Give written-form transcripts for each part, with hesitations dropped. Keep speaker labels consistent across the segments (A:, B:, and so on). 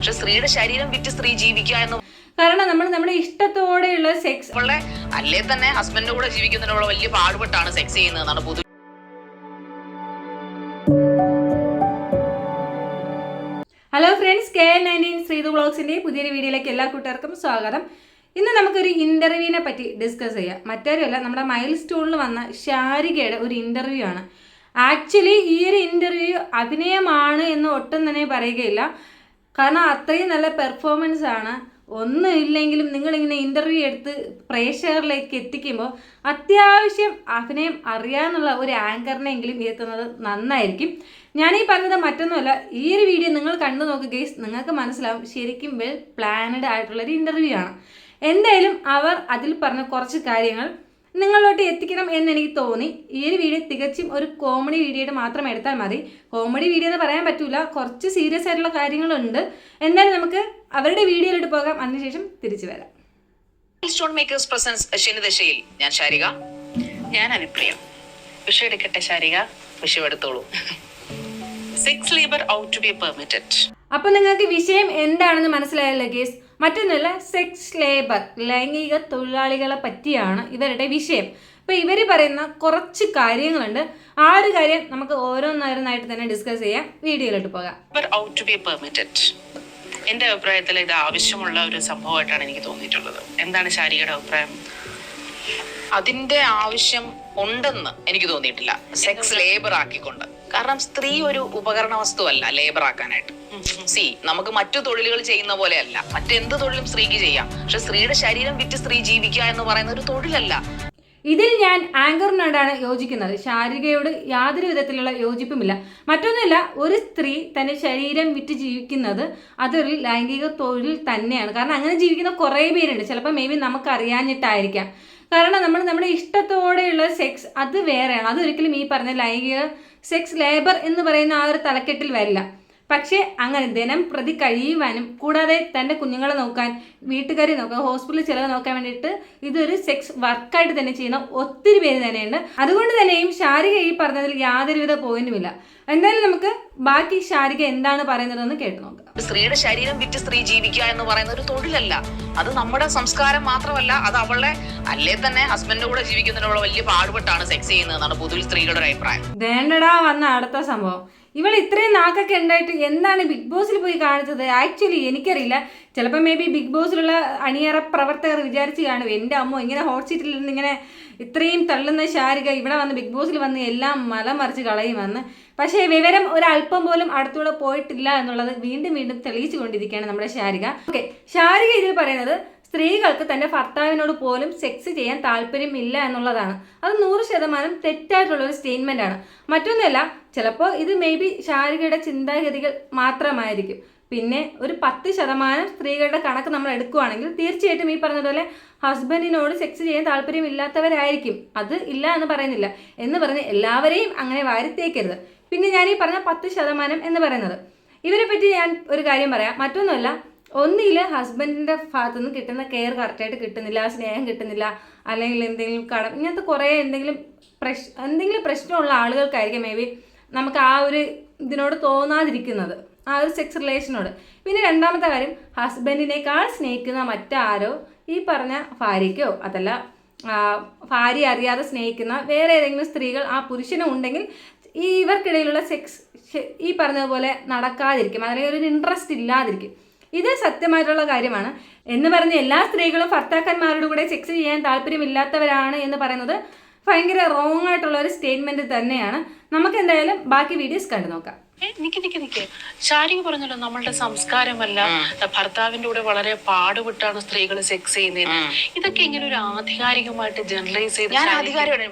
A: പക്ഷെ സ്ത്രീയുടെ ശരീരം വിറ്റ് സ്ത്രീ ജീവിക്കുക എന്ന്
B: കാരണം നമ്മൾ നമ്മുടെ ഇഷ്ടത്തോടെയുള്ള സെക്സ്
A: അല്ലേ തന്നെ ഹസ്ബൻഡിന്റെ കൂടെ ജീവിക്കുന്നതിനുള്ള വലിയ പാടുപെട്ടാണ് സെക്സ് ചെയ്യുന്നതെന്നാണ് പൊതു.
B: ഹലോ ഫ്രണ്ട്സ്, KL19 ശ്രീതു വ്ളോഗ്സിന്റെ പുതിയൊരു വീഡിയോയിലേക്ക് എല്ലാ കൂട്ടുകാർക്കും സ്വാഗതം. ഇന്ന് നമുക്കൊരു ഇന്റർവ്യൂവിനെ പറ്റി ഡിസ്കസ് ചെയ്യാം. മറ്റാരുമല്ല, നമ്മുടെ മൈൽ സ്റ്റോണിൽ വന്ന ഷാരികയുടെ ഒരു ഇന്റർവ്യൂ ആണ്. ആക്ച്വലി ഈ ഒരു ഇന്റർവ്യൂ അഭിനയമാണ് എന്ന് ഒട്ടും തന്നെ പറയുകയില്ല. കാരണം അത്രയും നല്ല പെർഫോമൻസ് ആണ്. ഒന്നും ഇല്ലെങ്കിലും നിങ്ങളിങ്ങനെ ഇൻ്റർവ്യൂ എടുത്ത് പ്രേക്ഷകരിലേക്ക് എത്തിക്കുമ്പോൾ അത്യാവശ്യം അഭിനയം അറിയാമെന്നുള്ള ഒരു ആങ്കറിനെങ്കിലും എത്തുന്നത് നന്നായിരിക്കും. ഞാനീ പറഞ്ഞത് മറ്റൊന്നുമല്ല, ഈ ഒരു വീഡിയോ നിങ്ങൾ കണ്ടു നോക്കുക ഗൈസ്, നിങ്ങൾക്ക് മനസ്സിലാവും ശരിക്കും വെൽ പ്ലാനഡ് ആയിട്ടുള്ളൊരു ഇൻ്റർവ്യൂ ആണ്. എന്തായാലും അവർ അതിൽ പറഞ്ഞ കുറച്ച് കാര്യങ്ങൾ നിങ്ങളിലോട്ട് എത്തിക്കണം എന്ന് എനിക്ക് തോന്നി. ഈ ഒരു വീഡിയോ തികച്ചും ഒരു കോമഡി വീഡിയോയുടെ മാത്രം എടുത്താൽ മതി. കോമഡി വീഡിയോ എന്ന് പറയാൻ പറ്റില്ല, കുറച്ച് സീരിയസ് ആയിട്ടുള്ള കാര്യങ്ങളുണ്ട്. എന്തായാലും നമുക്ക് അവരുടെ വീഡിയോയിലോട്ട് പോകാം, അതിനുശേഷം തിരിച്ചു വരാം.
A: സ്റ്റോൺ മേക്കേഴ്സ് പ്രസൻസ് ശനിദശയിൽ ഞാൻ ശാരിക,
C: ഞാൻ അനുപ്രിയ. വിഷയം എടുക്കട്ടെ ശാരിക?
A: വിഷയം എടുത്തോളൂ.
C: Sex labour out to be permitted.
B: അപ്പൊ നിങ്ങൾക്ക് വിഷയം എന്താണെന്ന് മനസ്സിലായല്ലോ കേസ്. മറ്റൊന്നുമല്ല, സെക്സ് ലേബർ, ലൈംഗിക തൊഴിലാളികളെ പറ്റിയാണ് ഇവരുടെ വിഷയം. അപ്പോൾ ഇവർ പറയുന്ന കുറച്ച് കാര്യങ്ങളുണ്ട്. ആ ഒരു കാര്യം നമുക്ക് ഓരോന്നോരോന്നായിട്ട് തന്നെ ഡിസ്കസ് ചെയ്യാം. വീഡിയോയിലോട്ട് പോകാം.
C: Out to be permitted. എൻ്റെ അഭിപ്രായത്തിൽ ഇത് ആവശ്യമുള്ള ഒരു സംഭവമായിട്ടാണ് എനിക്ക് തോന്നിയിട്ടുള്ളത്. എന്താണ് ശാരികയുടെ അഭിപ്രായം?
A: അതിന്റെ ആവശ്യം ഉണ്ടെന്ന് എനിക്ക് തോന്നിയിട്ടില്ല, സെക്സ് ലേബർ ആക്കിക്കൊണ്ട്. കാരണം സ്ത്രീ ഒരു ഉപകരണ വസ്തുവല്ല ലേബർ ആക്കാനായിട്ട്. നമുക്ക് മറ്റു തൊഴിലുകൾ ചെയ്യുന്ന പോലെയല്ല, മറ്റെന്ത് തൊഴിലും സ്ത്രീക്ക് ചെയ്യാം. പക്ഷെ സ്ത്രീയുടെ ശരീരം വിറ്റ് സ്ത്രീ ജീവിക്കുക എന്ന് പറയുന്ന ഒരു തൊഴിലല്ല.
B: ഇതിൽ ഞാൻ ആങ്കറിനോടാണ് യോജിക്കുന്നത്. ശാരികയോട് യാതൊരു വിധത്തിലുള്ള യോജിപ്പുമില്ല. മറ്റൊന്നുമില്ല, ഒരു സ്ത്രീ തന്റെ ശരീരം വിറ്റ് ജീവിക്കുന്നത് അതൊരു ലൈംഗിക തൊഴിൽ തന്നെയാണ്. കാരണം അങ്ങനെ ജീവിക്കുന്ന കുറേ പേരുണ്ട്. ചിലപ്പോൾ മേ ബി നമുക്ക് അറിയാഞ്ഞിട്ടായിരിക്കാം. കാരണം നമ്മൾ നമ്മുടെ ഇഷ്ടത്തോടെയുള്ള സെക്സ് അത് വേറെയാണ്. അതൊരിക്കലും ഈ പറഞ്ഞ ലൈംഗിക സെക്സ് ലേബർ എന്ന് പറയുന്ന ആ ഒരു തലക്കെട്ടിൽ വരില്ല. പക്ഷേ അങ്ങനെ ദിനം പ്രതി കഴിയുവാനും കൂടാതെ തൻ്റെ കുഞ്ഞുങ്ങളെ നോക്കാൻ, വീട്ടുകാരെ നോക്കാൻ, ഹോസ്പിറ്റലിൽ ചിലവ് നോക്കാൻ വേണ്ടിയിട്ട് ഇതൊരു സെക്സ് വർക്കായിട്ട് തന്നെ ചെയ്യുന്ന ഒത്തിരി പേര് തന്നെയുണ്ട്. അതുകൊണ്ട് തന്നെയും ശാരിക ഈ പറഞ്ഞതിൽ യാതൊരുവിധ പോയിന്റുമില്ല. എന്തായാലും നമുക്ക് ബാക്കി ശാരിക എന്താണ് പറയുന്നതെന്ന് കേട്ടു നോക്കാം.
A: സ്ത്രീയുടെ ശരീരം വിറ്റ് സ്ത്രീ ജീവിക്കുക എന്ന് പറയുന്ന ഒരു തൊഴിലല്ല. അത് നമ്മുടെ സംസ്കാരം മാത്രമല്ല, അത് അവളുടെ അല്ലേ തന്നെ ഹസ്ബൻഡിന്റെ കൂടെ ജീവിക്കുന്നതിനുള്ള വലിയ പാടുപെട്ടാണ് സെക്സ് ചെയ്യുന്നതെന്നാണ് പൊതുവിൽ സ്ത്രീകളുടെ അഭിപ്രായം.
B: വേണ്ടടാ വന്ന അടുത്ത സംഭവം. ഇവൾ ഇത്രയും നാക്കൊക്കെ ഉണ്ടായിട്ട് എന്താണ് ബിഗ് ബോസിൽ പോയി കാണിച്ചത്? ആക്ച്വലി എനിക്കറിയില്ല. ചിലപ്പോൾ മേ ബി ബിഗ് ബോസിലുള്ള അണിയറ പ്രവർത്തകർ വിചാരിച്ച് കാണും, എൻ്റെ അമ്മ ഇങ്ങനെ ഹോട്ട് സീറ്റിൽ നിന്ന് ഇങ്ങനെ ഇത്രയും തള്ളുന്ന ശാരിക ഇവിടെ വന്ന് ബിഗ് ബോസിൽ വന്ന് എല്ലാം മലമറിച്ച് കളയുമെന്ന്. പക്ഷേ വിവരം ഒരല്പം പോലും അടുത്തൂടെ പോയിട്ടില്ല എന്നുള്ളത് വീണ്ടും വീണ്ടും തെളിയിച്ചു കൊണ്ടിരിക്കുകയാണ് നമ്മുടെ ശാരിക. ഓക്കെ, ശാരിക ഇതിൽ പറയുന്നത് സ്ത്രീകൾക്ക് തൻ്റെ ഭർത്താവിനോട് പോലും സെക്സ് ചെയ്യാൻ താല്പര്യമില്ല എന്നുള്ളതാണ്. അത് 100% തെറ്റായിട്ടുള്ളൊരു സ്റ്റേറ്റ്മെൻ്റ് ആണ്. മറ്റൊന്നുമല്ല, ചിലപ്പോൾ ഇത് മേ ബി ശാരികയുടെ ചിന്താഗതികൾ മാത്രമായിരിക്കും. പിന്നെ ഒരു 10% സ്ത്രീകളുടെ കണക്ക് നമ്മൾ എടുക്കുകയാണെങ്കിൽ തീർച്ചയായിട്ടും ഈ പറഞ്ഞതുപോലെ ഹസ്ബൻഡിനോട് സെക്സ് ചെയ്യാൻ താല്പര്യമില്ലാത്തവരായിരിക്കും. അത് ഇല്ല എന്ന് പറയുന്നില്ല. എന്ന് പറഞ്ഞ് എല്ലാവരെയും അങ്ങനെ വാരിത്തേക്കരുത്. പിന്നെ ഞാൻ ഈ പറഞ്ഞ 10% എന്ന് പറയുന്നത്, ഇവരെ പറ്റി ഞാൻ ഒരു കാര്യം പറയാം. മറ്റൊന്നുമല്ല, ഒന്നിൽ ഹസ്ബൻഡിൻ്റെ ഭാഗത്തു നിന്ന് കിട്ടുന്ന കെയർ കറക്റ്റായിട്ട് കിട്ടുന്നില്ല, സ്നേഹം കിട്ടുന്നില്ല, അല്ലെങ്കിൽ എന്തെങ്കിലും കടം, ഇങ്ങനത്തെ കുറേ എന്തെങ്കിലും പ്രശ്നമുള്ള ആളുകൾക്കായിരിക്കും മേ ബി നമുക്ക് ആ ഒരു ഇതിനോട് തോന്നാതിരിക്കുന്നത്, ആ ഒരു സെക്സ് റിലേഷനോട്. പിന്നെ രണ്ടാമത്തെ കാര്യം, ഹസ്ബൻഡിനേക്കാൾ സ്നേഹിക്കുന്ന മറ്റാരോ, ഈ പറഞ്ഞ ഭാര്യയ്ക്കോ അതല്ല ഭാര്യ അറിയാതെ സ്നേഹിക്കുന്ന വേറെ ഏതെങ്കിലും സ്ത്രീകൾ ആ പുരുഷനും ഉണ്ടെങ്കിൽ ഇവർക്കിടയിലുള്ള സെക്സ് ഈ പറഞ്ഞതുപോലെ നടക്കാതിരിക്കും, അല്ലെങ്കിൽ ഒരു ഇൻട്രസ്റ്റ് ഇല്ലാതിരിക്കും. ഇത് സത്യമായിട്ടുള്ള കാര്യമാണ്. എന്ന് പറഞ്ഞ് എല്ലാ സ്ത്രീകളും ഭർത്താക്കന്മാരുടെ കൂടെ സെക്സ് ചെയ്യാൻ താല്പര്യമില്ലാത്തവരാണ് എന്ന് പറയുന്നത് ഭയങ്കര റോങ് ആയിട്ടുള്ള ഒരു സ്റ്റേറ്റ്മെന്റ് തന്നെയാണ്. നമുക്ക് എന്തായാലും ബാക്കി വീഡിയോസ് കണ്ടു നോക്കാം.
C: നിക്ക് ശാരിക പറഞ്ഞല്ലോ, നമ്മളുടെ സംസ്കാരമല്ല, ഭർത്താവിന്റെ കൂടെ വളരെ പാടുപെട്ടാണ് സ്ത്രീകൾ സെക്സ് ചെയ്യുന്നത്. ഇതൊക്കെ ഇങ്ങനെ ഒരു ആധികാരികമായിട്ട് ജനറലൈസ് ചെയ്ത്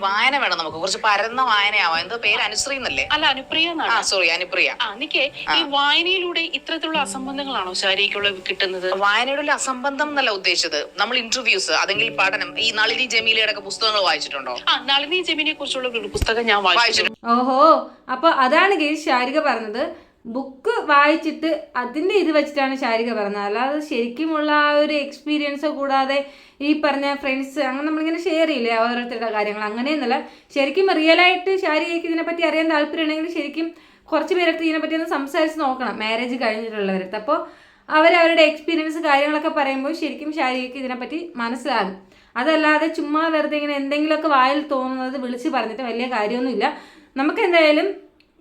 A: വായന വേണം, നമുക്ക് കുറച്ച് പരന്ന വായനയാവാം. എന്താ പേര്? അനുശ്രീ എന്നല്ലേ?
C: അല്ല, അനുപ്രിയ.
A: സോറി, അനുപ്രിയ.
C: നിക്കേ, ഈ വായനയിലൂടെ ഇത്തരത്തിലുള്ള അസംബന്ധങ്ങളാണോ ശാരികയ്ക്കുള്ള കിട്ടുന്നത്?
A: വായനയുടെ അസംബന്ധം എന്നല്ല ഉദ്ദേശിച്ചത്. നമ്മൾ ഇന്റർവ്യൂസ്, അതെങ്കിൽ പഠനം. ഈ നളിനി ജമീലയുടെ ഒക്കെ പുസ്തകങ്ങൾ വായിച്ചിട്ടുണ്ടോ?
C: നളിനി ജമീലിനെ കുറിച്ചുള്ള ഒരു പുസ്തകം ഞാൻ വായിച്ചിട്ടുണ്ട്.
B: ഓഹോ, അപ്പൊ അതാണ് ശാരിക പറഞ്ഞത്. ബുക്ക് വായിച്ചിട്ട് അതിൻ്റെ ഇത് വെച്ചിട്ടാണ് ശാരിക പറഞ്ഞത്. അല്ലാതെ ശരിക്കുമുള്ള ആ ഒരു എക്സ്പീരിയൻസോ കൂടാതെ ഈ പറഞ്ഞ ഫ്രണ്ട്സ് അങ്ങനെ നമ്മളിങ്ങനെ ഷെയർ ചെയ്യില്ലേ ഓരോരുത്തരുടെ കാര്യങ്ങൾ, അങ്ങനെയൊന്നുമല്ല. ശരിക്കും റിയലായിട്ട് ശാരികയ്ക്ക് ഇതിനെപ്പറ്റി അറിയാൻ താല്പര്യമുണ്ടെങ്കിൽ ശരിക്കും കുറച്ച് പേരെടുത്ത് ഇതിനെപ്പറ്റി ഒന്ന് സംസാരിച്ച് നോക്കണം, മാരേജ് കഴിഞ്ഞിട്ടുള്ളവരടുത്ത്. അപ്പോൾ അവരവരുടെ എക്സ്പീരിയൻസ് കാര്യങ്ങളൊക്കെ പറയുമ്പോൾ ശരിക്കും ശാരികയ്ക്ക് ഇതിനെപ്പറ്റി മനസ്സിലാകും. അതല്ലാതെ ചുമ്മാ വെറുതെ ഇങ്ങനെ എന്തെങ്കിലുമൊക്കെ വായിൽ തോന്നുന്നത് വിളിച്ച് പറഞ്ഞിട്ട് വലിയ കാര്യമൊന്നുമില്ല. നമുക്ക് എന്തായാലും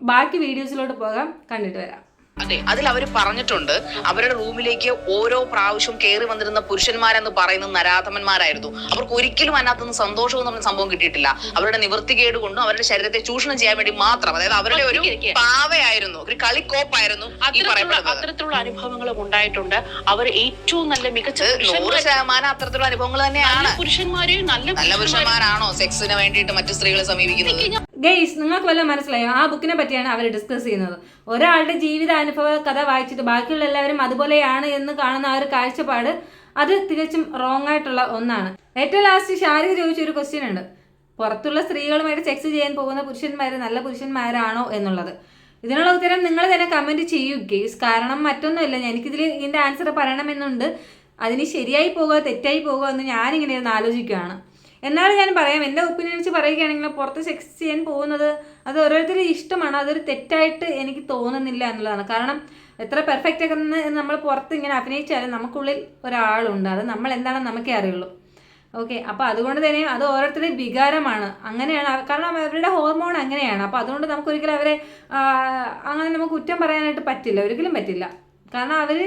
B: ബാക്കി വീഡിയോസിലോട്ട് പോകാം, കണ്ടിട്ട് വരാം.
A: അതെ, അതിൽ അവർ പറഞ്ഞിട്ടുണ്ട് അവരുടെ റൂമിലേക്ക് ഓരോ പ്രാവശ്യവും കയറി വന്നിരുന്ന പുരുഷന്മാരെന്ന് പറയുന്ന നരാധമന്മാരായിരുന്നു. അവർക്ക് ഒരിക്കലും അതിനകത്തുനിന്ന് സന്തോഷം എന്ന് പറഞ്ഞ സംഭവം കിട്ടിയിട്ടില്ല. അവരുടെ നിവൃത്തികേട് കൊണ്ടും അവരുടെ ശരീരത്തെ ചൂഷണം ചെയ്യാൻ വേണ്ടി മാത്രം. അതായത് അവരുടെ ഒരു പാവയായിരുന്നു, ഒരു കളിക്കോപ്പായിരുന്നു ഈ പറയപ്പെടുന്നത്.
C: അത്തരത്തിലുള്ള അനുഭവങ്ങളും ഉണ്ടായിട്ടുണ്ട്. അവർ ഏറ്റവും നല്ല മികച്ച
A: 100% അത്തരത്തിലുള്ള അനുഭവങ്ങൾ തന്നെയാണ്.
C: പുരുഷന്മാരെയും നല്ല
A: പുരുഷന്മാരാണോ സെക്സിന് വേണ്ടിയിട്ട് മറ്റു സ്ത്രീകളെ സമീപിക്കുന്നത്?
B: ഗെയ്സ്, നിങ്ങൾക്ക് വല്ലതും മനസ്സിലായോ? ആ ബുക്കിനെ പറ്റിയാണ് അവർ ഡിസ്കസ് ചെയ്യുന്നത്. ഒരാളുടെ ജീവിതാനുഭവ കഥ വായിച്ചിട്ട് ബാക്കിയുള്ള എല്ലാവരും അതുപോലെയാണ് എന്ന് കാണുന്ന ആ ഒരു കാഴ്ചപ്പാട് അത് തികച്ചും റോങ് ആയിട്ടുള്ള ഒന്നാണ്. ഏറ്റവും ലാസ്റ്റ് ശാരിക ചോദിച്ചൊരു ക്വസ്റ്റ്യൻ ഉണ്ട്, പുറത്തുള്ള സ്ത്രീകളുമായിട്ട് സെക്സ് ചെയ്യാൻ പോകുന്ന പുരുഷന്മാർ നല്ല പുരുഷന്മാരാണോ എന്നുള്ളത്. ഇതിനുള്ള ഉത്തരം നിങ്ങൾ തന്നെ കമൻറ്റ് ചെയ്യൂ ഗെയ്സ്. കാരണം മറ്റൊന്നുമില്ല, എനിക്കിതിൽ ഇതിൻ്റെ ആൻസർ പറയണമെന്നുണ്ട്. അതിന് ശരിയായി പോകുക തെറ്റായി പോകുക എന്ന് ഞാനിങ്ങനെ ഇരുന്ന് ആലോചിക്കുകയാണ്. എന്നാലും ഞാൻ പറയാം, എൻ്റെ ഒപ്പീനിയൻ വെച്ച് പറയുകയാണെങ്കിൽ പുറത്ത് സെക്സ് ചെയ്യാൻ പോകുന്നത് അത് ഓരോരുത്തരുടെ ഇഷ്ടമാണ്. അതൊരു തെറ്റായിട്ട് എനിക്ക് തോന്നുന്നില്ല എന്നുള്ളതാണ്. കാരണം എത്ര പെർഫെക്റ്റ് ഒക്കെ നമ്മൾ പുറത്ത് ഇങ്ങനെ അഭിനയിച്ചാലും നമുക്കുള്ളിൽ ഒരാളുണ്ട്, അത് നമ്മൾ എന്താണെന്ന് നമുക്കേ അറിയുള്ളൂ. ഓക്കെ, അപ്പോൾ അതുകൊണ്ട് തന്നെ അത് ഓരോരുത്തരുടെയും വികാരമാണ്, അങ്ങനെയാണ്. കാരണം അവരുടെ ഹോർമോൺ അങ്ങനെയാണ്. അപ്പോൾ അതുകൊണ്ട് നമുക്കൊരിക്കലും അവരെ അങ്ങനെ നമുക്ക് കുറ്റം പറയാനായിട്ട് പറ്റില്ല, ഒരിക്കലും പറ്റില്ല. കാരണം അവർ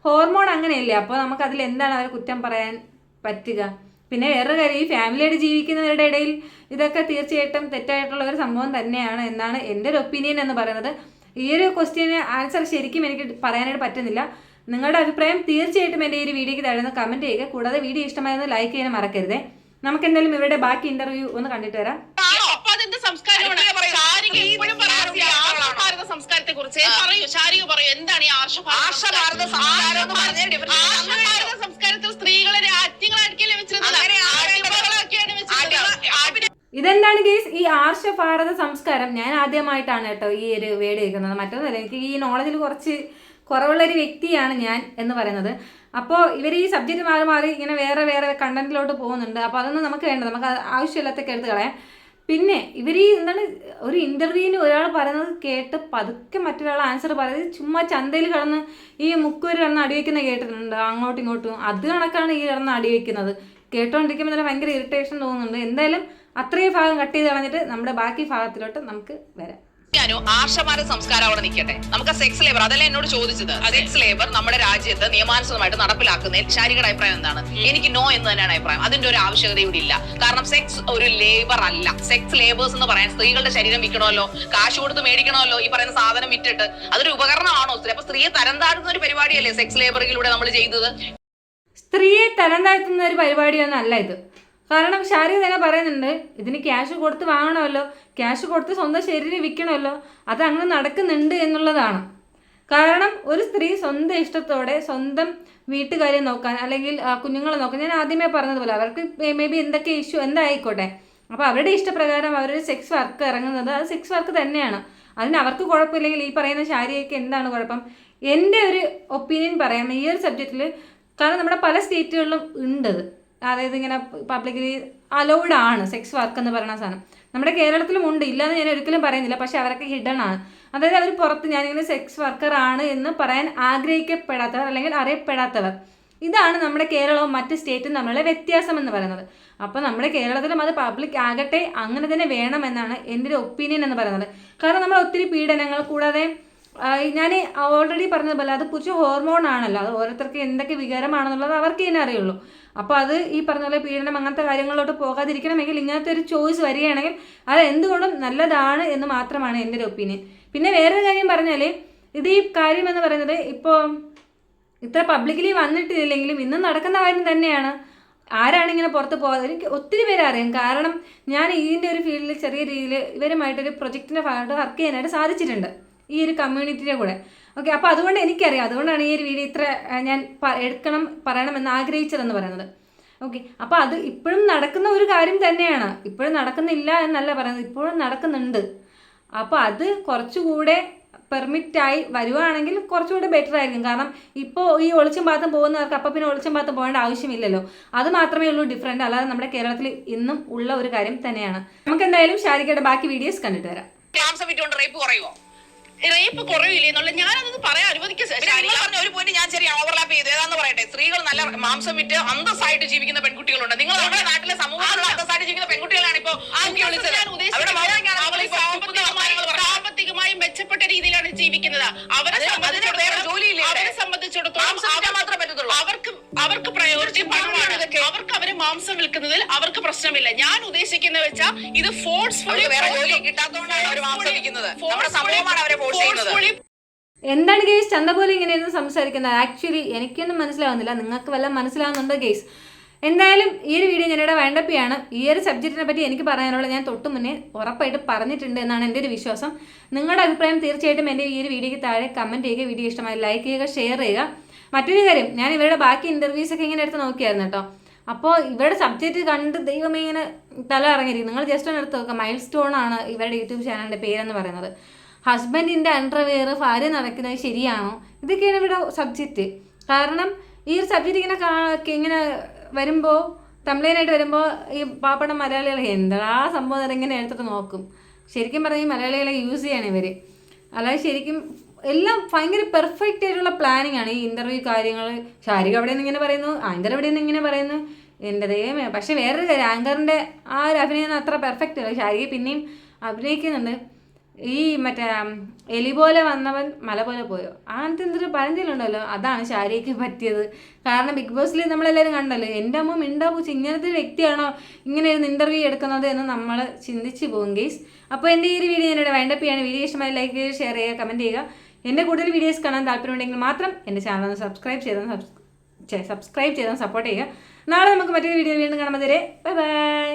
B: ഹോർമോൺ അങ്ങനെയല്ലേ. അപ്പോൾ നമുക്ക് അതിൽ എന്താണ് അവരെ കുറ്റം പറയാൻ പറ്റുക? പിന്നെ വേറൊരു കാര്യം, ഈ ഫാമിലിയായിട്ട് ജീവിക്കുന്നവരുടെ ഇടയിൽ ഇതൊക്കെ തീർച്ചയായിട്ടും തെറ്റായിട്ടുള്ള ഒരു സംഭവം തന്നെയാണ് എന്നാണ് എൻ്റെ ഒരു ഒപ്പീനിയൻ എന്ന് പറയുന്നത്. ഈ ഒരു ക്വസ്റ്റ്യന് ആൻസർ ശരിക്കും എനിക്ക് പറയാനായിട്ട് പറ്റുന്നില്ല. നിങ്ങളുടെ അഭിപ്രായം തീർച്ചയായിട്ടും എൻ്റെ ഈ ഒരു വീഡിയോയ്ക്ക് താഴെ കമൻറ്റ് ചെയ്യുക. കൂടാതെ വീഡിയോ ഇഷ്ടമായെന്ന് ലൈക്ക് ചെയ്യാൻ മറക്കരുതേ. നമുക്ക് എന്തായാലും ഇവരുടെ ബാക്കി ഇന്റർവ്യൂ ഒന്ന് കണ്ടിട്ട് വരാം.
C: സംസ്കാരത്തെ കുറിച്ച് ശാരിക പറയൂ, എന്താണ് ഈ ആർഷഭാരത സംസ്കാരത്തിൽ സ്ത്രീകളെ രാജ്ഞികളായിരിക്കും വെച്ചിരുന്നത്?
B: ഇതെന്താണ് ഗെയ്സ് ഈ ആർഷഭാരത സംസ്കാരം? ഞാൻ ആദ്യമായിട്ടാണ് കേട്ടോ ഈ ഒരു വേർഡ് കേൾക്കുന്നത്. മറ്റൊന്നുമല്ല, എനിക്ക് ഈ നോളജിൽ കുറച്ച് കുറവുള്ളൊരു വ്യക്തിയാണ് ഞാൻ എന്ന് പറയുന്നത്. അപ്പോൾ ഇവർ ഈ സബ്ജക്റ്റ് മാറി മാറി ഇങ്ങനെ വേറെ വേറെ കണ്ടന്റിലോട്ട് പോകുന്നുണ്ട്. അപ്പോൾ അതൊന്നും നമുക്ക് വേണ്ട, നമുക്ക് ആവശ്യമില്ലാത്തൊക്കെ എടുത്ത് കളയാം. പിന്നെ ഇവർ ഈ എന്താണ് ഒരു ഇൻ്റർവ്യൂവിന് ഒരാൾ പറയുന്നത് കേട്ട് പതുക്കെ മറ്റൊരാൾ ആൻസർ പറയുന്നത്, ചുമ്മാ ചന്തയിൽ കിടന്ന് ഈ മുക്കൂര് കിടന്ന് അടിവെക്കുന്ന കേട്ടിട്ടുണ്ട് അങ്ങോട്ടും ഇങ്ങോട്ടും. അത് കണക്കാണ് ഈ കിടന്ന് അടിവെക്കുന്നത്. കേട്ടോണ്ടിരിക്കുമ്പോൾ തന്നെ ഭയങ്കര ഇറിറ്റേഷൻ തോന്നുന്നുണ്ട്. എന്തായാലും അത്രയും ഭാഗം കട്ട് ചെയ്ത് കളഞ്ഞിട്ട് നമ്മുടെ ബാക്കി ഭാഗത്തിലോട്ട് നമുക്ക് വരാം.
A: ആർഷഭാരത സംസ്കാരം അവിടെ നിൽക്കട്ടെ. നമുക്ക് സെക്സ് ലേബർ, അതല്ല എന്നോട് ചോദിച്ചത്. സെക്സ് ലേബർ നമ്മുടെ രാജ്യത്ത് നിയമാനുസൃതമായിട്ട് നടപ്പിലാക്കുന്നതിൽ ശാരികയുടെ അഭിപ്രായം എന്താണ്? എനിക്ക് നോ എന്ന് തന്നെയാണ് അഭിപ്രായം. അതിന്റെ ഒരു ആവശ്യകത ഇവിടെ ഇല്ല. കാരണം സെക്സ് ഒരു ലേബർ അല്ല. സെക്സ് ലേബേഴ്സ് എന്ന് പറയാൻ സ്ത്രീകളുടെ ശരീരം വിൽക്കണമല്ലോ, കാശ് കൊടുത്ത് മേടിക്കണമല്ലോ, ഈ പറയുന്ന സാധനം വിറ്റിട്ട് അതൊരു ഉപകരണമാണോ സ്ത്രീ? അപ്പൊ സ്ത്രീയെ തരം താഴ്ത്തുന്ന ഒരു പരിപാടിയല്ലേ സെക്സ് ലേബറിലൂടെ നമ്മൾ ചെയ്തത്?
B: സ്ത്രീയെ തരം താഴ്ത്തുന്ന ഒരു പരിപാടിയൊന്നും അല്ല ഇത്. കാരണം ശാരിക തന്നെ പറയുന്നുണ്ട്, ഇതിന് ക്യാഷ് കൊടുത്ത് വാങ്ങണമല്ലോ, ക്യാഷ് കൊടുത്ത് സ്വന്തം ശരീരം വിൽക്കണമല്ലോ, അത് അങ്ങനെ നടക്കുന്നുണ്ട് എന്നുള്ളതാണ്. കാരണം ഒരു സ്ത്രീ സ്വന്തം ഇഷ്ടത്തോടെ സ്വന്തം വീട്ടുകാരെ നോക്കാൻ അല്ലെങ്കിൽ കുഞ്ഞുങ്ങളെ നോക്കാൻ, ഞാൻ ആദ്യമേ പറഞ്ഞതുപോലെ അവർക്ക് മേ ബി എന്തൊക്കെ ഇഷ്യൂ എന്തായിക്കോട്ടെ, അപ്പോൾ അവരുടെ ഇഷ്ടപ്രകാരം അവരൊരു സെക്സ് വർക്ക് ഇറങ്ങുന്നത് അത് സെക്സ് വർക്ക് തന്നെയാണ്. അതിന് അവർക്ക് കുഴപ്പമില്ലെങ്കിൽ ഈ പറയുന്ന ശാരികയ്ക്ക് എന്താണ് കുഴപ്പം? എൻ്റെ ഒരു ഒപ്പീനിയൻ പറയാം ഈ ഒരു സബ്ജക്റ്റിൽ. കാരണം നമ്മുടെ പല സ്റ്റേറ്റുകളിലും ഉണ്ട്, അതായത് ഇങ്ങനെ പബ്ലിക്കലി അലൗഡ് ആണ് സെക്സ് വർക്ക് എന്ന് പറയുന്ന സാധനം. നമ്മുടെ കേരളത്തിലും ഉണ്ട്, ഇല്ലയെന്ന് ഞാൻ ഒരിക്കലും പറയുന്നില്ല. പക്ഷെ അവരൊക്കെ ഹിഡൻ ആണ്. അതായത് അവർ പുറത്ത് ഞാനിങ്ങനെ സെക്സ് വർക്കർ ആണ് എന്ന് പറയാൻ ആഗ്രഹിക്കപ്പെടാത്തവർ അല്ലെങ്കിൽ അറിയപ്പെടാത്തവർ. ഇതാണ് നമ്മുടെ കേരളവും മറ്റ് സ്റ്റേറ്റും തമ്മിലുള്ള വ്യത്യാസം എന്ന് പറയുന്നത്. അപ്പോൾ നമ്മുടെ കേരളത്തിലും അത് പബ്ലിക് ആകട്ടെ, അങ്ങനെ തന്നെ വേണമെന്നാണ് എൻ്റെ ഒരു ഒപ്പീനിയൻ എന്ന് പറയുന്നത്. കാരണം നമ്മൾ ഒത്തിരി പീഡനങ്ങൾ, കൂടാതെ ഞാൻ ഓൾറെഡി പറഞ്ഞതുപോലെ അത് പുരുഷ ഹോർമോൺ ആണല്ലോ, അത് ഓരോരുത്തർക്ക് എന്തൊക്കെ വികാരമാണെന്നുള്ളത് അവർക്ക് തന്നെ അറിയുള്ളൂ. അപ്പോൾ അത് ഈ പറഞ്ഞ പോലെ പീഡനം അങ്ങനത്തെ കാര്യങ്ങളിലോട്ട് പോകാതിരിക്കണമെങ്കിൽ ഇങ്ങനത്തെ ഒരു ചോയ്സ് വരികയാണെങ്കിൽ അത് എന്തുകൊണ്ടും നല്ലതാണ് എന്ന് മാത്രമാണ് എൻ്റെ ഒരു ഒപ്പീനിയൻ. പിന്നെ വേറൊരു കാര്യം പറഞ്ഞാൽ, ഇത് ഈ കാര്യം എന്ന് പറയുന്നത് ഇപ്പോൾ ഇത്ര പബ്ലിക്കലി വന്നിട്ടില്ലെങ്കിലും ഇന്നും നടക്കുന്ന കാര്യം തന്നെയാണ്. ആരാണിങ്ങനെ പുറത്ത് പോകാതെ എനിക്ക് ഒത്തിരി പേരെ അറിയാം. കാരണം ഞാൻ ഇതിൻ്റെ ഒരു ഫീൽഡിൽ ചെറിയ രീതിയിൽ ഇവരുമായിട്ടൊരു പ്രൊജക്റ്റിൻ്റെ ഭാഗമായിട്ട് വർക്ക് ചെയ്യാനായിട്ട് സാധിച്ചിട്ടുണ്ട് ഈ ഒരു കമ്മ്യൂണിറ്റിയുടെ കൂടെ. ഓക്കെ, അപ്പോൾ അതുകൊണ്ട് എനിക്കറിയാം, അതുകൊണ്ടാണ് ഈ ഒരു വീഡിയോ ഇത്ര ഞാൻ പറയണമെന്ന് ആഗ്രഹിച്ചതെന്ന് പറയുന്നത്. ഓക്കെ, അപ്പോൾ അത് ഇപ്പോഴും നടക്കുന്ന ഒരു കാര്യം തന്നെയാണ്. ഇപ്പോഴും നടക്കുന്നില്ല എന്നല്ല പറയുന്നത്, ഇപ്പോഴും നടക്കുന്നുണ്ട്. അപ്പോൾ അത് കുറച്ചുകൂടെ പെർമിറ്റായി വരുവാണെങ്കിൽ കുറച്ചുകൂടെ ബെറ്റർ ആയിരിക്കും. കാരണം ഇപ്പോൾ ഈ ഒളിച്ചും പാത്തും പോകുന്നവർക്ക് അപ്പം പിന്നെ ഒളിച്ചും പാത്തും പോകേണ്ട ആവശ്യമില്ലല്ലോ. അത് മാത്രമേ ഉള്ളൂ ഡിഫറെൻ്റ്. അല്ലാതെ നമ്മുടെ കേരളത്തിൽ ഇന്നും ഉള്ള ഒരു കാര്യം തന്നെയാണ്. നമുക്ക് എന്തായാലും ശാരികയുടെ ബാക്കി വീഡിയോസ് കണ്ടിട്ട് വരാം.
C: റേപ്പ് കുറവില്ലേ എന്നുള്ള ഞാനതൊന്ന് പറയാൻ അനുവദിക്കുക.
A: പറഞ്ഞ ഒരു പോയിന്റ് ഞാൻ ചെറിയ ഓവർലാപ്പ് ചെയ്തു. ഏതാന്ന് പറയട്ടെ, സ്ത്രീകൾ നല്ല മാംസം വിറ്റ് അന്തസ്സായിട്ട് ജീവിക്കുന്ന പെൺകുട്ടികളുണ്ട്. നിങ്ങൾ നമ്മുടെ നാട്ടിലെ സമൂഹത്തിലുള്ള അന്തസ്സായിട്ട് ജീവിക്കുന്ന പെൺകുട്ടികളാണ് ഇപ്പൊ
C: സാമ്പത്തികമായി മെച്ചപ്പെട്ട രീതിയിലാണ് ജീവിക്കുന്നത്. അവരെ സംബന്ധിച്ചിടത്തോളം അവർക്ക് പ്രയോറിറ്റി പണമാണ്. അവർക്ക് അവരെ മാംസം വിൽക്കുന്നതിൽ അവർക്ക് പ്രശ്നമില്ല. ഞാൻ ഉദ്ദേശിക്കുന്നത് വെച്ചാൽ ഇത് ഫോഴ്സ്ഫുള്ളി
A: കിട്ടാത്തതുകൊണ്ടാണ് അവർ മാംസം വിൽക്കുന്നത്. നമ്മുടെ സമൂഹമാണ് അവരെ ഫോഴ്സ് ചെയ്യുന്നത്.
B: എന്താണ് ഗെയ്സ് ചന്ത പോലെ ഇങ്ങനെയൊന്നും സംസാരിക്കുന്നത്? ആക്ച്വലി എനിക്കൊന്നും മനസ്സിലാവുന്നില്ല. നിങ്ങൾക്ക് വല്ലതും മനസ്സിലാവുന്നുണ്ടോ ഗെയ്സ്? എന്തായാലും ഈ ഒരു വീഡിയോ ഞാനിവിടെ വൈൻഡപ്പിയാണ്. ഈ ഒരു സബ്ജക്റ്റിനെ പറ്റി എനിക്ക് പറയാനുള്ളത് ഞാൻ തൊട്ട് മുന്നേ ഉറപ്പായിട്ട് പറഞ്ഞിട്ടുണ്ട് എന്നാണ് എൻ്റെ ഒരു വിശ്വാസം. നിങ്ങളുടെ അഭിപ്രായം തീർച്ചയായിട്ടും എൻ്റെ ഈ ഒരു വീഡിയോയ്ക്ക് താഴെ കമൻറ്റ് ചെയ്യുക. വീഡിയോ ഇഷ്ടമായി ലൈക്ക് ചെയ്യുക, ഷെയർ ചെയ്യുക. മറ്റൊരു കാര്യം, ഞാൻ ഇവരുടെ ബാക്കി ഇൻ്റർവ്യൂസൊക്കെ ഇങ്ങനെ എടുത്ത് നോക്കിയായിരുന്നു കേട്ടോ. അപ്പോൾ ഇവരുടെ സബ്ജക്റ്റ് കണ്ട് ദൈവമേ ഇങ്ങനെ തല ഇറങ്ങിയിരിക്കും. നിങ്ങൾ ജസ്റ്റ് ഒന്ന് എടുത്ത് നോക്കുക. മൈൽ സ്റ്റോൺ ആണ് ഇവരുടെ യൂട്യൂബ് ചാനലിൻ്റെ പേരെന്ന് പറയുന്നത്. ഹസ്ബൻഡിൻ്റെ അണ്ടർവെയർ ഭാര്യ നടക്കുന്നത് ശരിയാണോ? ഇതൊക്കെയാണ് ഇവിടെ സബ്ജക്റ്റ്. കാരണം ഈ ഒരു സബ്ജക്റ്റ് ഇങ്ങനെ വരുമ്പോൾ തംബ്ലൈനായിട്ട് വരുമ്പോൾ ഈ പാപ്പട മലയാളികൾ എന്താ സംഭവം ഇങ്ങനെ എടുത്തിട്ട് നോക്കും. ശരിക്കും പറഞ്ഞാൽ ഈ മലയാളികളെ യൂസ് ചെയ്യാണ് ഇവർ. അല്ലാതെ ശരിക്കും എല്ലാം ഭയങ്കര പെർഫെക്റ്റ് ആയിട്ടുള്ള പ്ലാനിങ് ആണ് ഈ ഇൻ്റർവ്യൂ കാര്യങ്ങൾ. ഷാരിക അവിടെ നിന്ന് ഇങ്ങനെ പറയുന്നു, ആങ്കർ അവിടെ നിന്ന് ഇങ്ങനെ പറയുന്നു. എൻ്റെ ദൈവമേ. പക്ഷേ വേറൊരു കാര്യം, ആങ്കറിൻ്റെ ആ ഒരു അഭിനയം അത്ര പെർഫെക്റ്റ് അല്ല. ഷാരിക പിന്നെയും അഭിനയിക്കുന്നുണ്ട്. ഈ മറ്റേ എലി പോലെ വന്നവൻ മല പോലെ പോയോ, അങ്ങനത്തെ എന്തൊരു പഴഞ്ചൊല്ലുണ്ടല്ലോ, അതാണ് ഷാരികയ്ക്ക് പറ്റിയത്. കാരണം ബിഗ് ബോസിൽ നമ്മളെല്ലാവരും കണ്ടല്ലോ, എൻ്റെ അമ്മ മിണ്ടാപൂച്ച് ഇങ്ങനത്തെ വ്യക്തിയാണോ ഇങ്ങനെ ഒരു ഇൻ്റർവ്യൂ എടുക്കുന്നത് എന്ന് നമ്മൾ ചിന്തിച്ച് പോകും ഗെയ്സ്. അപ്പോൾ എൻ്റെ ഈ ഒരു വീഡിയോ ഞാനിവിടെ വൈൻഡപ്പ് ചെയ്യാണ്. വീഡിയോ ഇഷ്ടമായി ലൈക്ക് ചെയ്യുക, ഷെയർ ചെയ്യുക, കമൻറ്റ് ചെയ്യുക. എൻ്റെ കൂടുതൽ വീഡിയോസ് കാണാൻ താല്പര്യമുണ്ടെങ്കിൽ മാത്രം എൻ്റെ ചാനൽ ഒന്ന് സബ്സ്ക്രൈബ് ചെയ്താൽ സപ്പോർട്ട് ചെയ്യുക. നാളെ നമുക്ക് മറ്റൊരു വീഡിയോ വീണ്ടും കാണുമ്പോൾ ബൈ ബൈ.